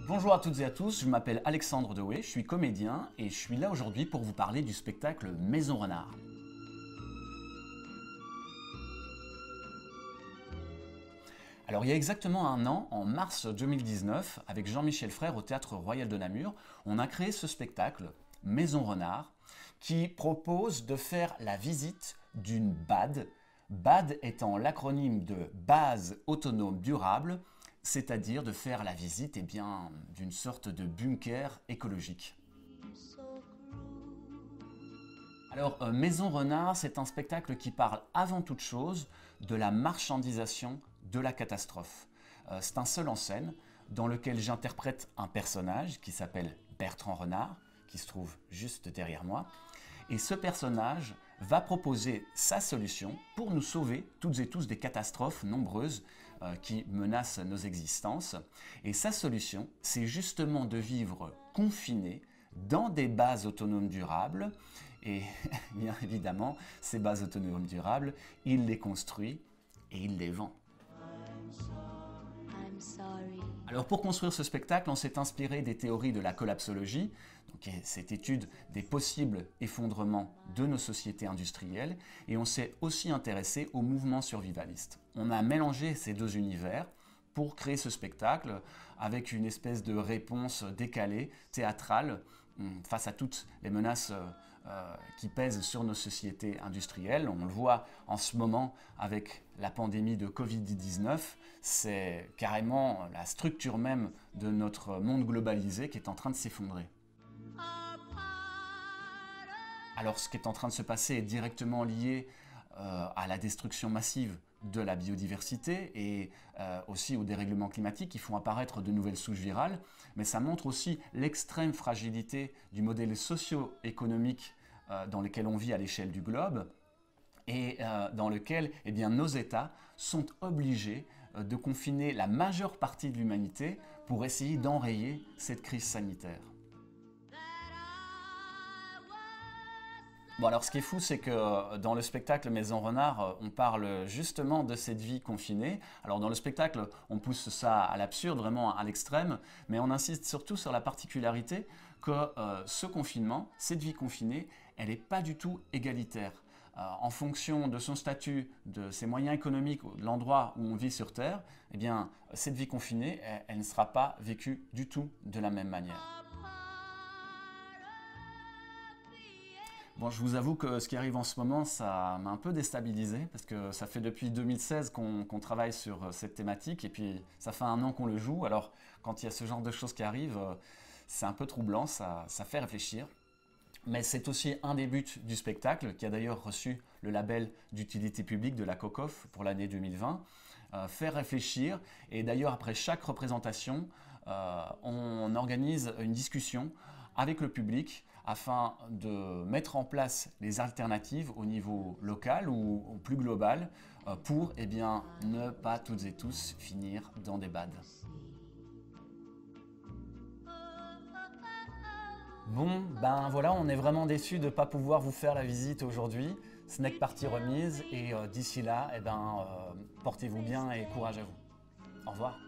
Bonjour à toutes et à tous, je m'appelle Alexandre Dewey, je suis comédien et je suis là aujourd'hui pour vous parler du spectacle Maison Renard. Alors il y a exactement un an, en mars 2019, avec Jean-Michel Frère au Théâtre Royal de Namur, on a créé ce spectacle, Maison Renard, qui propose de faire la visite d'une BAD, BAD étant l'acronyme de Base Autonome Durable, c'est-à-dire de faire la visite d'une sorte de bunker écologique. Alors, Maison Renard, c'est un spectacle qui parle avant toute chose de la marchandisation de la catastrophe. C'est un seul en scène dans lequel j'interprète un personnage qui s'appelle Bertrand Renard, qui se trouve juste derrière moi. Et ce personnage va proposer sa solution pour nous sauver toutes et tous des catastrophes nombreuses qui menacent nos existences. Et sa solution, c'est justement de vivre confiné dans des bases autonomes durables. Et bien évidemment, ces bases autonomes durables, il les construit et il les vend. Alors pour construire ce spectacle, on s'est inspiré des théories de la collapsologie, donc cette étude des possibles effondrements de nos sociétés industrielles, et on s'est aussi intéressé au mouvement survivaliste. On a mélangé ces deux univers pour créer ce spectacle avec une espèce de réponse décalée, théâtrale, face à toutes les menaces qui pèsent sur nos sociétés industrielles. On le voit en ce moment avec la pandémie de Covid-19, c'est carrément la structure même de notre monde globalisé qui est en train de s'effondrer. Alors ce qui est en train de se passer est directement lié à la destruction massive de la biodiversité et aussi au dérèglement climatique qui font apparaître de nouvelles souches virales, mais ça montre aussi l'extrême fragilité du modèle socio-économique dans lequel on vit à l'échelle du globe et dans lequel nos États sont obligés de confiner la majeure partie de l'humanité pour essayer d'enrayer cette crise sanitaire. Bon alors ce qui est fou c'est que dans le spectacle Maison Renard, on parle justement de cette vie confinée. Alors dans le spectacle, on pousse ça à l'absurde, vraiment à l'extrême, mais on insiste surtout sur la particularité que ce confinement, cette vie confinée, elle n'est pas du tout égalitaire. En fonction de son statut, de ses moyens économiques, de l'endroit où on vit sur Terre, cette vie confinée, elle ne sera pas vécue du tout de la même manière. Bon, je vous avoue que ce qui arrive en ce moment, ça m'a un peu déstabilisé parce que ça fait depuis 2016 qu'on travaille sur cette thématique et puis ça fait un an qu'on le joue. Alors, quand il y a ce genre de choses qui arrivent, c'est un peu troublant, ça fait réfléchir. Mais c'est aussi un des buts du spectacle, qui a d'ailleurs reçu le label d'utilité publique de la COCOF pour l'année 2020, faire réfléchir. Et d'ailleurs, après chaque représentation, on organise une discussion avec le public afin de mettre en place les alternatives au niveau local ou plus global pour ne pas toutes et tous finir dans des BAD. Bon, ben voilà, on est vraiment déçus de ne pas pouvoir vous faire la visite aujourd'hui. Ce n'est que partie remise et d'ici là, portez-vous bien et courage à vous. Au revoir.